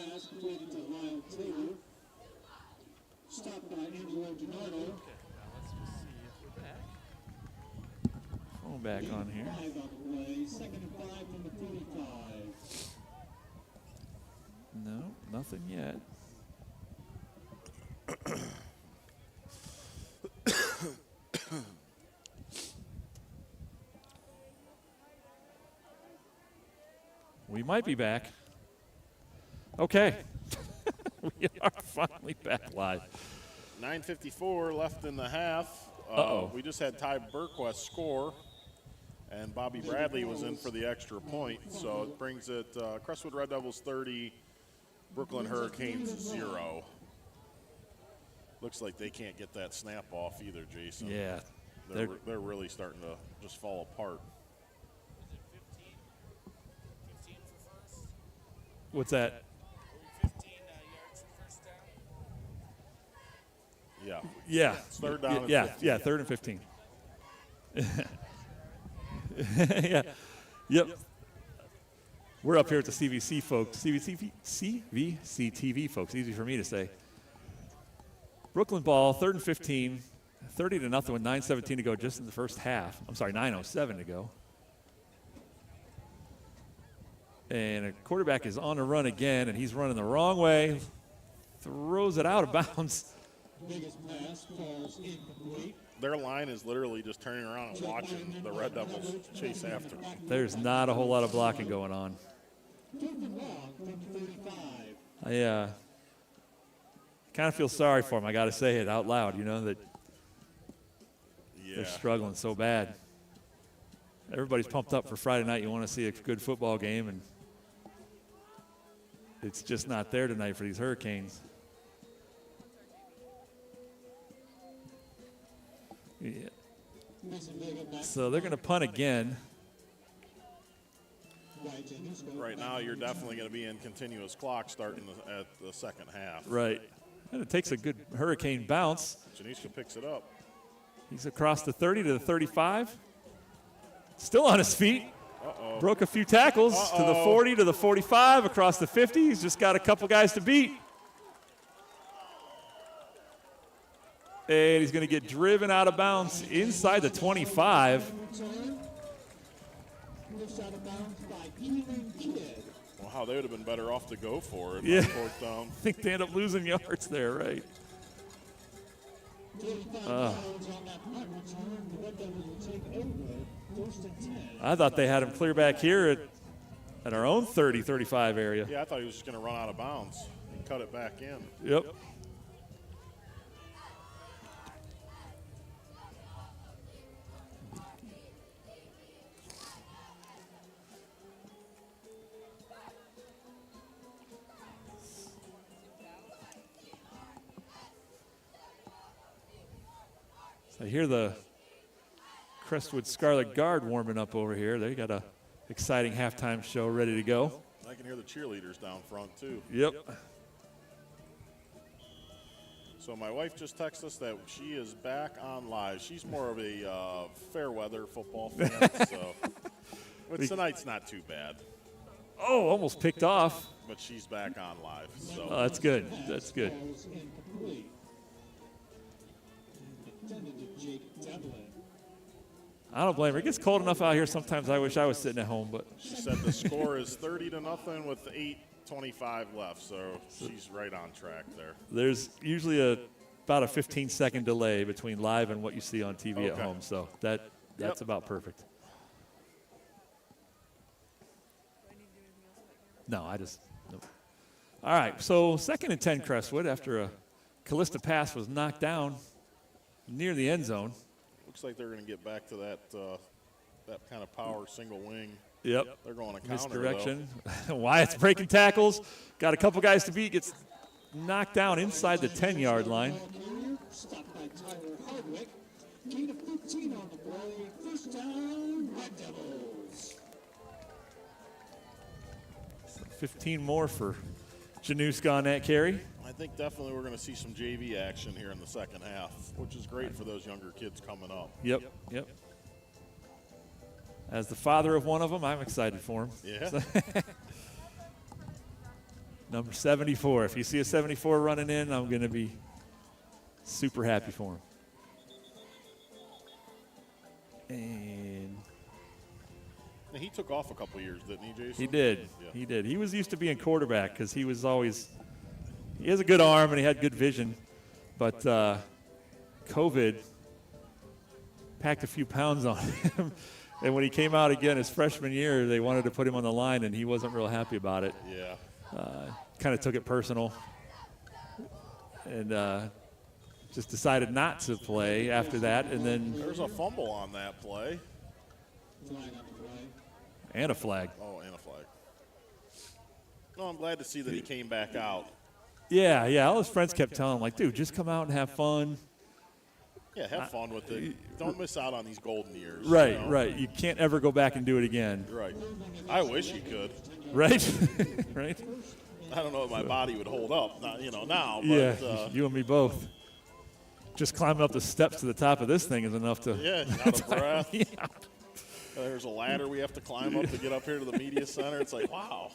pass completed to Lyle Taylor. Stopped by Angelo Gennaro. Okay, now let's just see if we're back. Phone back on here. 5 on the play. 2nd and 5 from the 45. No, nothing yet. We might be back. Okay. We are finally back live. 9:54 left in the half. We just had Ty Burquest score, and Bobby Bradley was in for the extra point. So it brings it Crestwood Red Devils 30, Brooklyn Hurricanes 0. Looks like they can't get that snap off either, Jason. Yeah. They're really starting to just fall apart. Was it 15? 15 for first? What's that? 15 yards for first down? Yeah. Yeah. It's third down and yeah, 15. yeah, 3rd and 15. Yeah. Yep. We're up here at the CVC folks. CVC-TV folks. Easy for me to say. Brooklyn ball, 3rd and 15, 30-0 with 9:17 to go just in the first half. I'm sorry, 9:07 to go. And a quarterback is on the run again, and he's running the wrong way. Throws it out of bounds. Biggest pass falls incomplete. Their line is literally just turning around and watching the Red Devils chase after them. There's not a whole lot of blocking going on. 4th and long from 35. I kind of feel sorry for him. I got to say it out loud, you know, that they're struggling so bad. Everybody's pumped up for Friday night. You want to see a good football game, and it's just not there tonight for these Hurricanes. Yeah. So they're going to punt again. Right now, you're definitely going to be in continuous clock starting at the second half. Right. And it takes a good Hurricane bounce. Janiska picks it up. He's across the 30 to the 35. Still on his feet. Uh-oh. Broke a few tackles to the 40 to the 45, across the 50. He's just got a couple guys to beat. And he's going to get driven out of bounds inside the 25. Wow, they would have been better off to go for it. Yeah. On 4th down. I think they end up losing yards there, right? I thought they had him clear back here at our own 30, 35 area. Yeah, I thought he was just going to run out of bounds and cut it back in. Yep. I hear the Crestwood Scarlet Guard warming up over here. They got a exciting halftime show ready to go. I can hear the cheerleaders down front, too. Yep. So my wife just texted us that she is back on live. She's more of a fair weather football fan, so but tonight's not too bad. Oh, almost picked off. But she's back on live. So Oh, that's good. That's good. I don't blame her. It gets cold enough out here. Sometimes I wish I was sitting at home, but she said the score is 30-0 with 8:25 left, so she's right on track there. There's usually about a 15-second delay between live and what you see on TV at home, so that's about perfect. No, nope. All right, so 2nd and 10 Crestwood after a Callista pass was knocked down near the end zone. Looks like they're going to get back to that kind of power single wing. Yep. They're going to counter, misdirection. Wyatt's breaking tackles. Got a couple guys to beat. Gets knocked down inside the 10-yard line. Stopped by Tyler Hardwick. Gain of 15 on the play. First down, Red Devils. 15 more for Januska on that carry. I think definitely we're going to see some JV action here in the second half, which is great for those younger kids coming up. Yep. As the father of one of them, I'm excited for him. Yeah. Number 74. If you see a 74 running in, I'm going to be super happy for him. And he took off a couple years, didn't he, Jason? he did. Yeah. He did. He was used to being quarterback because he was always – he has a good arm and he had good vision. But COVID packed a few pounds on him. And when he came out again his freshman year, they wanted to put him on the line, and he wasn't real happy about it. Yeah. Kind of took it personal and just decided not to play after that. And then There's a fumble on that play. and a flag. Oh, and a flag. No, I'm glad to see that he came back out. Yeah. All his friends kept telling him, like, dude, just come out and have fun. Yeah, have fun with it. Don't miss out on these golden years. Right, you know? right. You can't ever go back and do it again. Right. I wish you could. Right? Right? I don't know if my body would hold up, now. But, Yeah, you and me both. Just climbing up the steps to the top of this thing is enough to. Yeah, out of breath. Yeah. There's a ladder we have to climb up to get up here to the media center. It's like, wow.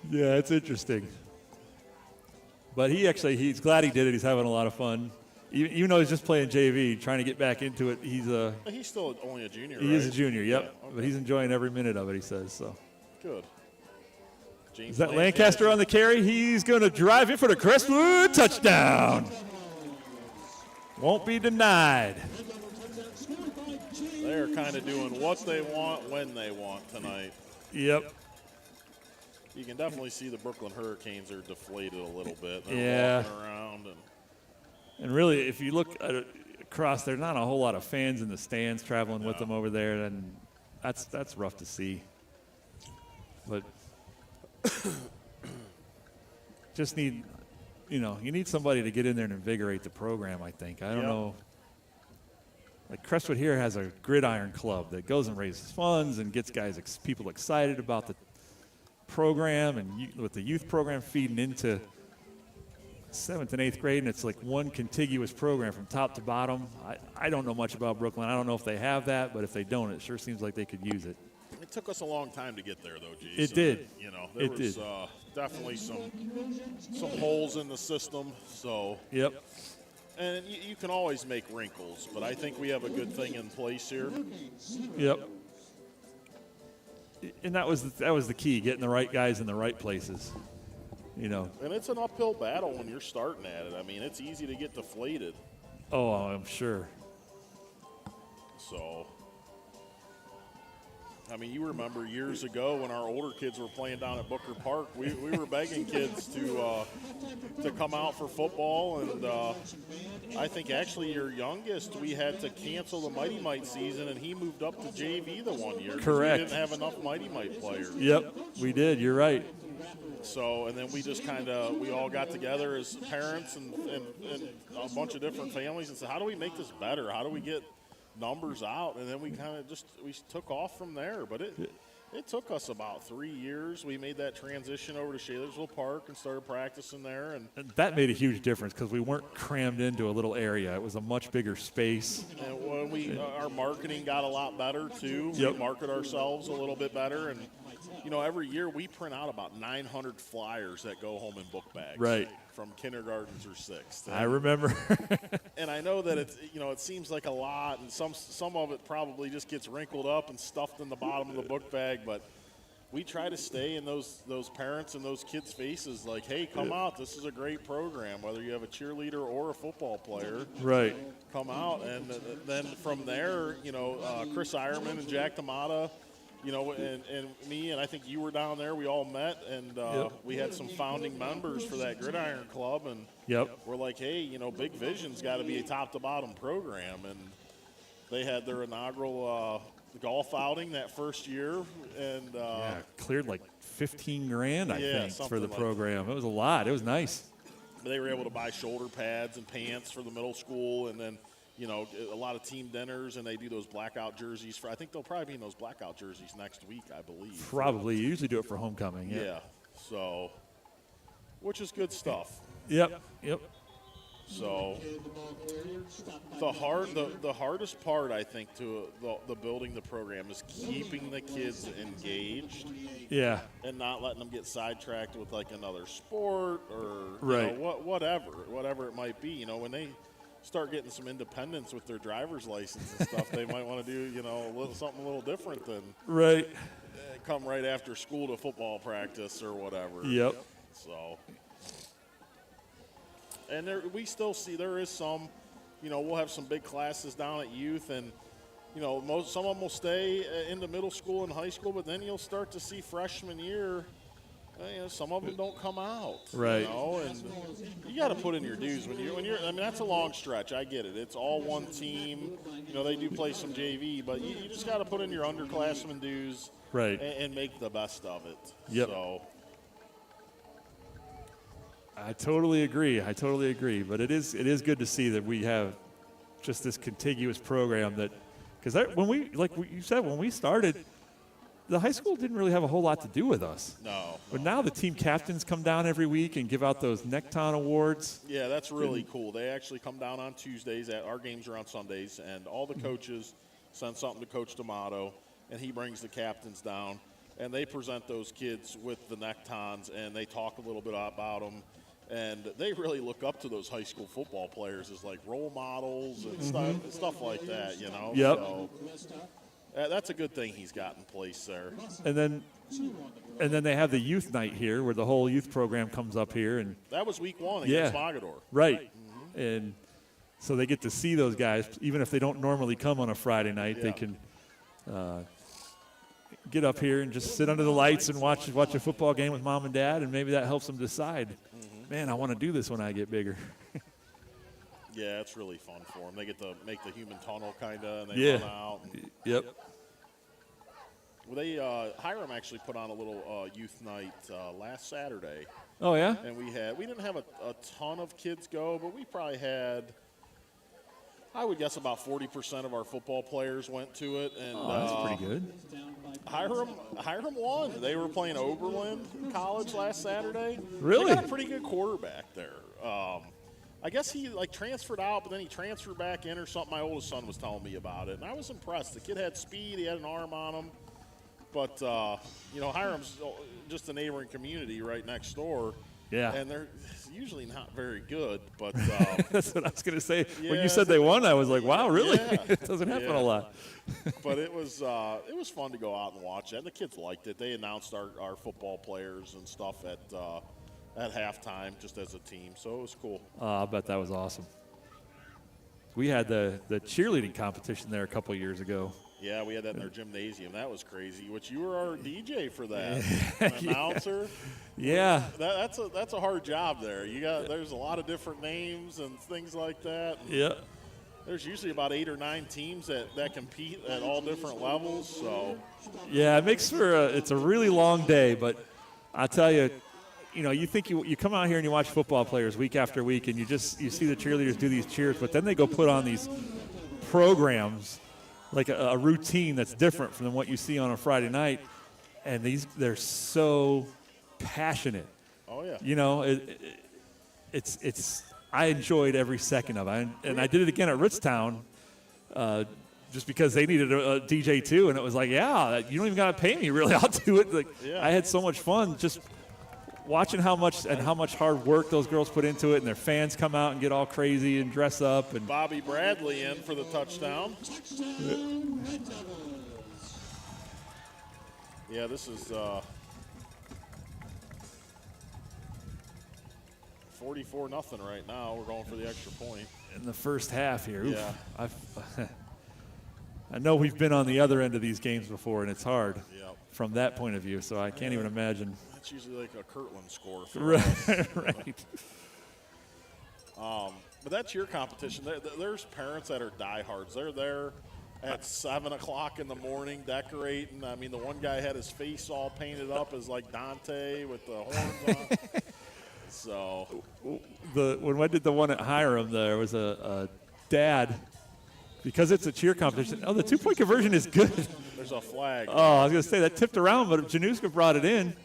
Yeah, it's interesting. But he's glad he did it. He's having a lot of fun. Even though he's just playing JV, trying to get back into it, he's still only a junior, he right? is a junior, yep. Yeah, okay. But he's enjoying every minute of it, he says. So. Good. James Is that Lancaster on the carry? He's going to drive it for the Crestwood touchdown. Won't be denied. They're kind of doing what they want when they want tonight. Yep. You can definitely see the Brooklyn Hurricanes are deflated a little bit. They're Yeah. walking around. And really, if you look across, there's not a whole lot of fans in the stands traveling with them over there, and that's rough to see. But just need, you need somebody to get in there and invigorate the program, I think. I don't know. Like Crestwood here has a gridiron club that goes and raises funds and gets people excited about the program, and with the youth program feeding into 7th and 8th grade, and it's like one contiguous program from top to bottom. I don't know much about Brooklyn. I don't know if they have that, but if they don't, it sure seems like they could use it. It took us a long time to get there, though, Jason. It did. There was definitely some holes in the system. So. Yep. And you can always make wrinkles, but I think we have a good thing in place here. Yep. And that was the key, getting the right guys in the right places. And it's an uphill battle when you're starting at it. I mean, it's easy to get deflated. Oh, I'm sure. So, I mean, you remember years ago when our older kids were playing down at Booker Park, we were begging kids to come out for football, and I think actually your youngest, we had to cancel the Mighty Mite season, and he moved up to JV the one year. Correct. We didn't have enough Mighty Mite players. Yep, we did. You're right. So, and then we just we all got together as parents and a bunch of different families and said, how do we make this better? How do we get numbers out? And then we kind of we took off from there. But it took us about 3 years. We made that transition over to Shalersville Park and started practicing there. And that made a huge difference because we weren't crammed into a little area. It was a much bigger space. And when our marketing got a lot better, too. Yep. We market ourselves a little bit better. And every year we print out about 900 flyers that go home in book bags. Right. From kindergarten through 6th. I remember. And I know that it's, it seems like a lot, and some of it probably just gets wrinkled up and stuffed in the bottom of the book bag, but we try to stay in those parents and those kids' faces like, hey, come out. This is a great program, whether you have a cheerleader or a football player. Right. Come out. And then from there, Chris Ironman and Jack Tamata, and me, and I think you were down there. We all met, and we had some founding members for that Gridiron Club, and we're like, hey, Big Vision's got to be a top-to-bottom program, and they had their inaugural golf outing that first year, and cleared like $15,000, I think, for the like program. It was a lot. It was nice. They were able to buy shoulder pads and pants for the middle school, and then a lot of team dinners, and they do those blackout jerseys. I think they'll probably be in those blackout jerseys next week, I believe. Probably. You usually do it for homecoming. Yeah. So, which is good stuff. Yep. So the hardest part, I think, to the building the program is keeping the kids engaged. Yeah. And not letting them get sidetracked with like another sport or Right. whatever it might be. You know, when they start getting some independence with their driver's license and stuff, they might want to do, you know, something a little different than Right. Come right after school to football practice or whatever. Yep. So, and we still see there is some, you know, we'll have some big classes down at youth, and you know, some of them will stay into middle school and high school, but then you'll start to see freshman year. You know, some of them don't come out, right? You know, and you got to put in your dues when you're. I mean, that's a long stretch. I get it. It's all one team. You know, they do play some JV, but you just got to put in your underclassmen dues, right, and make the best of it. Yep. So. I totally agree. But it is good to see that we have just this contiguous program that, because when you said, when we started, the high school didn't really have a whole lot to do with us. No. But now the team captains come down every week and give out those Necton awards. Yeah, that's really cool. They actually come down on Tuesdays. Our games are on Sundays, and all the coaches send something to Coach D'Amato, and he brings the captains down, and they present those kids with the Nectons, and they talk a little bit about them. And they really look up to those high school football players as like role models and stuff like that, you know. Yep. So, that's a good thing he's got in place there. And then they have the youth night here, where the whole youth program comes up here, and that was week 1 against Mogador. Right. Mm-hmm. And so they get to see those guys, even if they don't normally come on a Friday night. They can get up here and just sit under the lights and watch a football game with mom and dad, and maybe that helps them decide. Man, I want to do this when I get bigger. Yeah, it's really fun for them. They get to make the human tunnel kind of, and they run out. Yep. Well, Hiram actually put on a little youth night last Saturday. Oh, yeah? And we didn't have a ton of kids go, but we probably had, I would guess, about 40% of our football players went to it. And that's pretty good. Hiram won. They were playing Oberlin College last Saturday. Really? They got a pretty good quarterback there. I guess he transferred out, but then he transferred back in or something. My oldest son was telling me about it, and I was impressed. The kid had speed. He had an arm on him. But, Hiram's just a neighboring community right next door. Yeah. And they're usually not very good. But that's what I was going to say. When you said they won, I was like, wow, really? Yeah. It doesn't happen a lot. But it was fun to go out and watch it. And the kids liked it. They announced our football players and stuff at halftime just as a team. So it was cool. I bet that was awesome. We had the cheerleading competition there a couple years ago. Yeah, we had that in our gymnasium. That was crazy. Which you were our DJ for that, an announcer. Yeah, that's a hard job there. There's a lot of different names and things like that. Yeah. There's usually about 8 or 9 teams that compete at all different levels. So. Yeah, it makes for it's a really long day, but I tell you, you think you come out here and you watch football players week after week, and you see the cheerleaders do these cheers, but then they go put on these programs, like a routine that's different from what you see on a Friday night, and they're so passionate. Oh yeah. It's I enjoyed every second of it, and I did it again at Ritztown, just because they needed a DJ too, and it was like, yeah, you don't even gotta pay me, really. I'll do it. I had so much fun just watching how much hard work those girls put into it, and their fans come out and get all crazy and dress up. And Bobby Bradley in for the touchdown. Yeah, this is 44-0 right now. We're going for the extra point in the first half here. Oof, yeah. I know we've been on the other end of these games before, and it's hard from that point of view. So I can't even imagine. It's usually like a Kirtland score. Right. But that's your competition. There's parents that are diehards. They're there at 7 o'clock in the morning decorating. I mean, the one guy had his face all painted up as like Dante with the horns on. So when I did the one at Hiram, there was a dad, because it's a cheer competition. Oh, the 2-point conversion is good. There's a flag. Oh, I was going to say that tipped around, but Januska brought it in.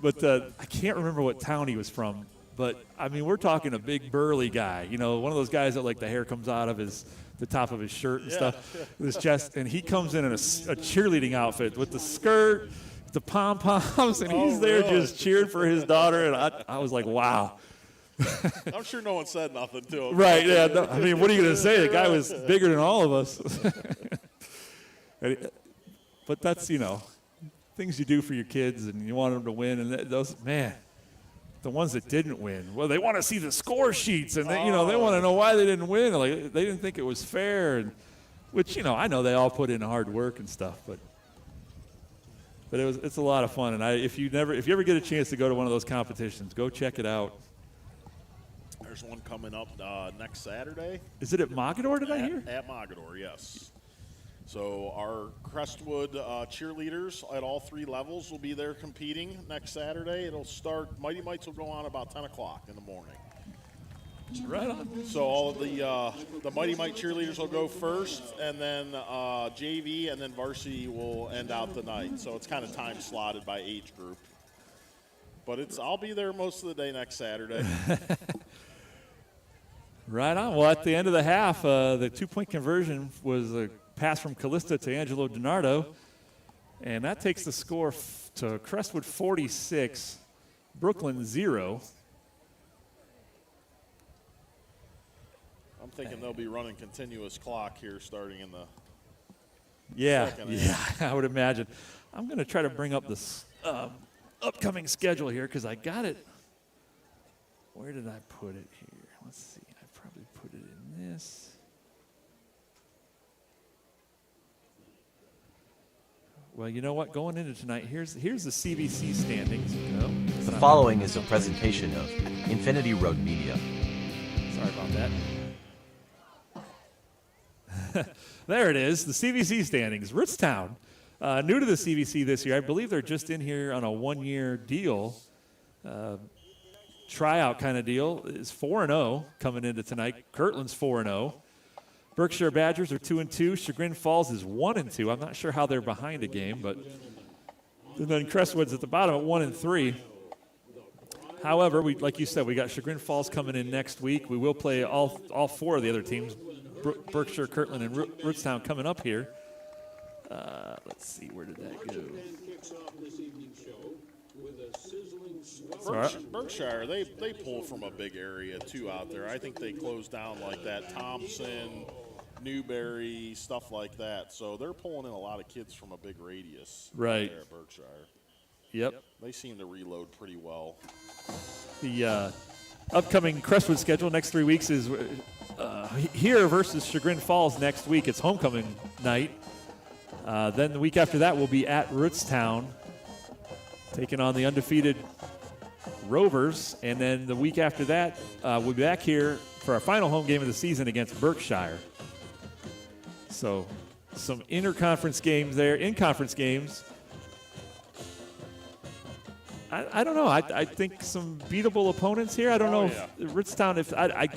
But I can't remember what town he was from. but I mean, we're talking a big burly guy. You know, one of those guys that like the hair comes out of the top of his shirt and stuff, his chest, and he comes in a cheerleading outfit with the skirt, the pom poms, and he's there just cheering for his daughter. And I was like, wow. I'm sure no one said nothing to him. Right? Yeah. No, I mean, what are you going to say? The guy was bigger than all of us. But that's, you know, things you do for your kids, and you want them to win. And those, man, the ones that didn't win, well, they want to see the score sheets, and they, you know, they want to know why they didn't win. Like, they didn't think it was fair, and which, you know, I know they all put in hard work and stuff, but it's a lot of fun. And if you ever get a chance to go to one of those competitions, go check it out. There's one coming up next Saturday. Is it at Mogador? Did I hear? At Mogador, yes. So our Crestwood cheerleaders at all 3 levels will be there competing next Saturday. It'll start, Mighty Mites will go on about 10 o'clock in the morning. Right on. So all of the Mighty Mite cheerleaders will go first, and then JV, and then varsity will end out the night. So it's kind of time slotted by age group. But I'll be there most of the day next Saturday. Right on. Well, at the end of the half, the 2-point conversion was a pass from Callista to Angelo DiNardo, and that takes the score to Crestwood 46, Brooklyn 0. I'm thinking they'll be running continuous clock here starting in the second half. I would imagine. I'm going to try to bring up this upcoming schedule here because I got it. Where did I put it here? Let's see. I probably put it in this. Well, you know what? Going into tonight, here's the CVC standings. The following is a presentation of Infinity Road Media. Sorry about that. There it is, the CVC standings. Rootstown, new to the CVC this year. I believe they're just in here on a 1-year deal, tryout kind of deal. Is 4-0 coming into tonight. Kirtland's 4-0. Berkshire Badgers are 2-2. Chagrin Falls is 1-2. I'm not sure how they're behind a game, but and then Crestwood's at the bottom at 1-3. However, like you said, we got Chagrin Falls coming in next week. We will play all 4 of the other teams, Berkshire, Kirtland, and Rootstown coming up here. Let's see, where did that go? Berkshire, they pull from a big area too out there. I think they close down like that. Thompson, Newberry, stuff like that. So they're pulling in a lot of kids from a big radius. Right. There at Berkshire. Yep. They seem to reload pretty well. The upcoming Crestwood schedule next 3 weeks is here versus Chagrin Falls next week. It's homecoming night. Then the week after that will be at Rootstown, taking on the undefeated Rovers. And then the week after that, we'll be back here for our final home game of the season against Berkshire. So some in-conference games. I don't know. I think some beatable opponents here. I don't know if Rootstown. If I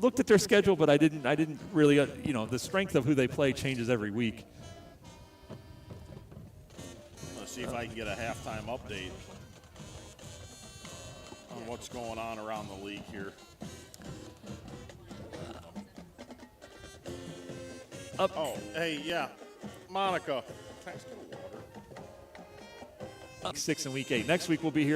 looked at their schedule, but I didn't really. The strength of who they play changes every week. Let's see if I can get a halftime update on what's going on around the league here. Hey, yeah, Monica. Can I just get a water? 6 and week 8. Next week we'll be here